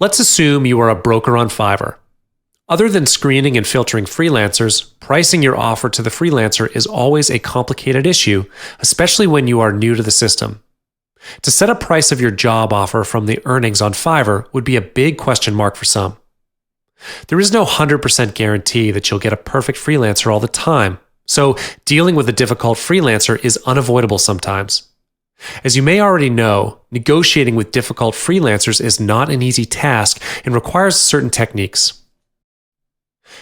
Let's assume you are a broker on Fiverr. Other than screening and filtering freelancers, pricing your offer to the freelancer is always a complicated issue, especially when you are new to the system. To set a price of your job offer from the earnings on Fiverr would be a big question mark for some. There is no 100% guarantee that you'll get a perfect freelancer all the time, so dealing with a difficult freelancer is unavoidable sometimes. As you may already know, negotiating with difficult freelancers is not an easy task and requires certain techniques.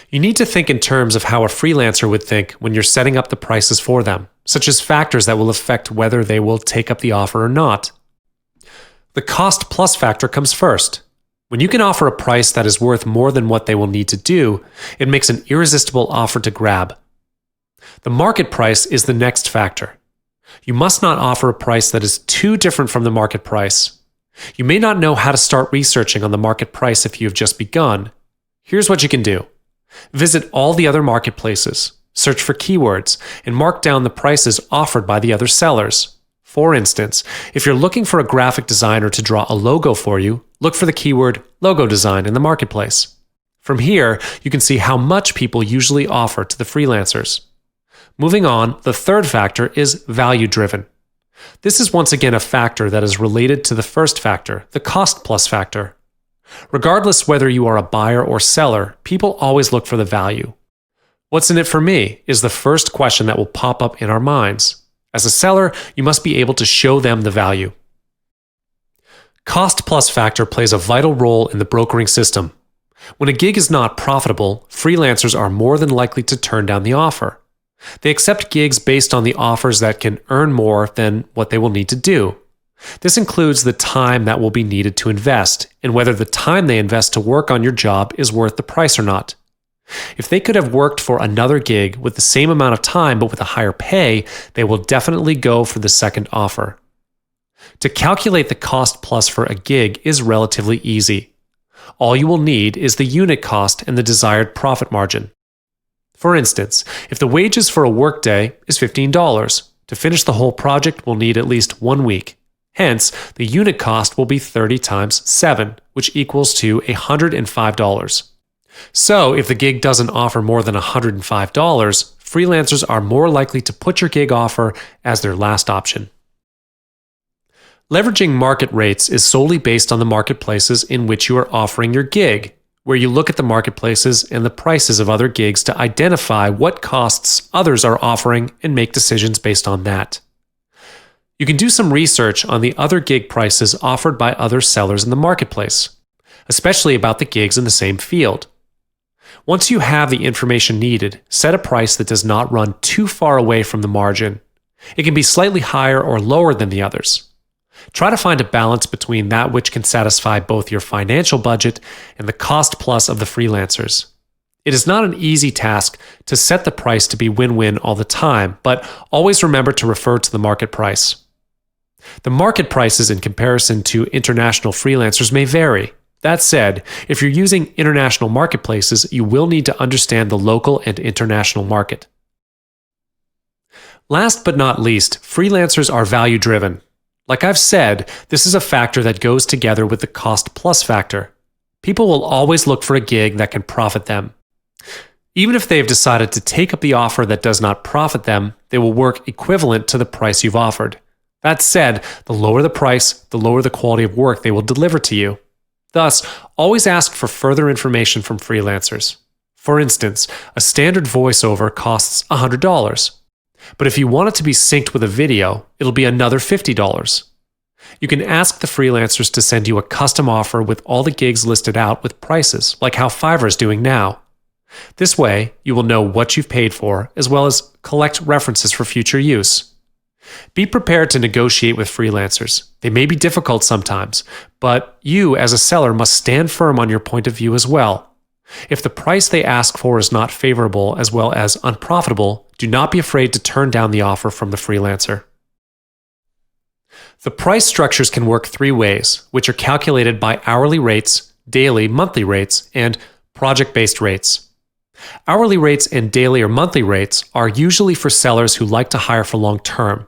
You need to think in terms of how a freelancer would think when you're setting up the prices for them, such as factors that will affect whether they will take up the offer or not. The cost plus factor comes first. When you can offer a price that is worth more than what they will need to do, it makes an irresistible offer to grab. The market price is the next factor. You must not offer a price that is too different from the market price. You may not know how to start researching on the market price if you have just begun. Here's what you can do. Visit all the other marketplaces, search for keywords, and mark down the prices offered by the other sellers. For instance, if you're looking for a graphic designer to draw a logo for you, look for the keyword logo design in the marketplace. From here, you can see how much people usually offer to the freelancers. Moving on, the third factor is value-driven. This is once again a factor that is related to the first factor, the cost plus factor. Regardless whether you are a buyer or seller, people always look for the value. What's in it for me is the first question that will pop up in our minds. As a seller, you must be able to show them the value. Cost plus factor plays a vital role in the brokering system. When a gig is not profitable, freelancers are more than likely to turn down the offer. They accept gigs based on the offers that can earn more than what they will need to do. This includes the time that will be needed to invest, and whether the time they invest to work on your job is worth the price or not. If they could have worked for another gig with the same amount of time but with a higher pay, they will definitely go for the second offer. To calculate the cost plus for a gig is relatively easy. All you will need is the unit cost and the desired profit margin. For instance, if the wages for a workday is $15, to finish the whole project will need at least 1 week. Hence, the unit cost will be 30 times 7, which equals to $105. So, if the gig doesn't offer more than $105, freelancers are more likely to put your gig offer as their last option. Leveraging market rates is solely based on the marketplaces in which you are offering your gig, where you look at the marketplaces and the prices of other gigs to identify what costs others are offering and make decisions based on that. You can do some research on the other gig prices offered by other sellers in the marketplace, especially about the gigs in the same field. Once you have the information needed, set a price that does not run too far away from the margin. It can be slightly higher or lower than the others. Try to find a balance between that which can satisfy both your financial budget and the cost plus of the freelancers. It is not an easy task to set the price to be win-win all the time, but always remember to refer to the market price. The market prices in comparison to international freelancers may vary. That said, if you're using international marketplaces, you will need to understand the local and international market. Last but not least, freelancers are value-driven. Like I've said, this is a factor that goes together with the cost plus factor. People will always look for a gig that can profit them. Even if they've decided to take up the offer that does not profit them, they will work equivalent to the price you've offered. That said, the lower the price, the lower the quality of work they will deliver to you. Thus, always ask for further information from freelancers. For instance, a standard voiceover costs $100. But if you want it to be synced with a video, it'll be another $50. You can ask the freelancers to send you a custom offer with all the gigs listed out with prices, like how Fiverr is doing now. This way, you will know what you've paid for, as well as collect references for future use. Be prepared to negotiate with freelancers. They may be difficult sometimes, but you as a seller must stand firm on your point of view as well. If the price they ask for is not favorable as well as unprofitable, do not be afraid to turn down the offer from the freelancer. The price structures can work 3 ways, which are calculated by hourly rates, daily, monthly rates, and project-based rates. Hourly rates and daily or monthly rates are usually for sellers who like to hire for long term.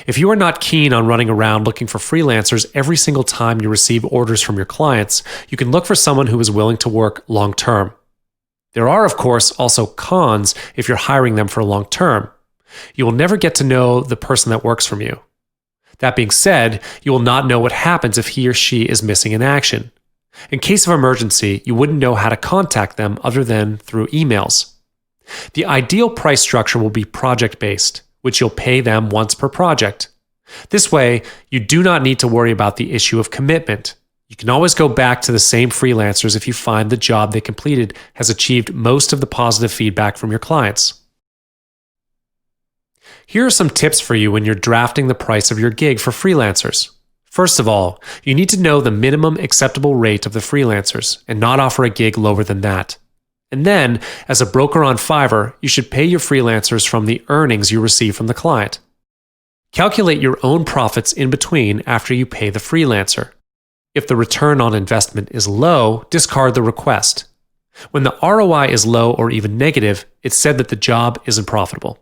If you are not keen on running around looking for freelancers every single time you receive orders from your clients, you can look for someone who is willing to work long term. There are, of course, also cons if you're hiring them for long term. You will never get to know the person that works from you. That being said, you will not know what happens if he or she is missing in action. In case of emergency, you wouldn't know how to contact them other than through emails. The ideal price structure will be project-based, which you'll pay them once per project. This way, you do not need to worry about the issue of commitment. You can always go back to the same freelancers if you find the job they completed has achieved most of the positive feedback from your clients. Here are some tips for you when you're drafting the price of your gig for freelancers. First of all, you need to know the minimum acceptable rate of the freelancers and not offer a gig lower than that. And then, as a broker on Fiverr, you should pay your freelancers from the earnings you receive from the client. Calculate your own profits in between after you pay the freelancer. If the return on investment is low, discard the request. When the ROI is low or even negative, it's said that the job isn't profitable.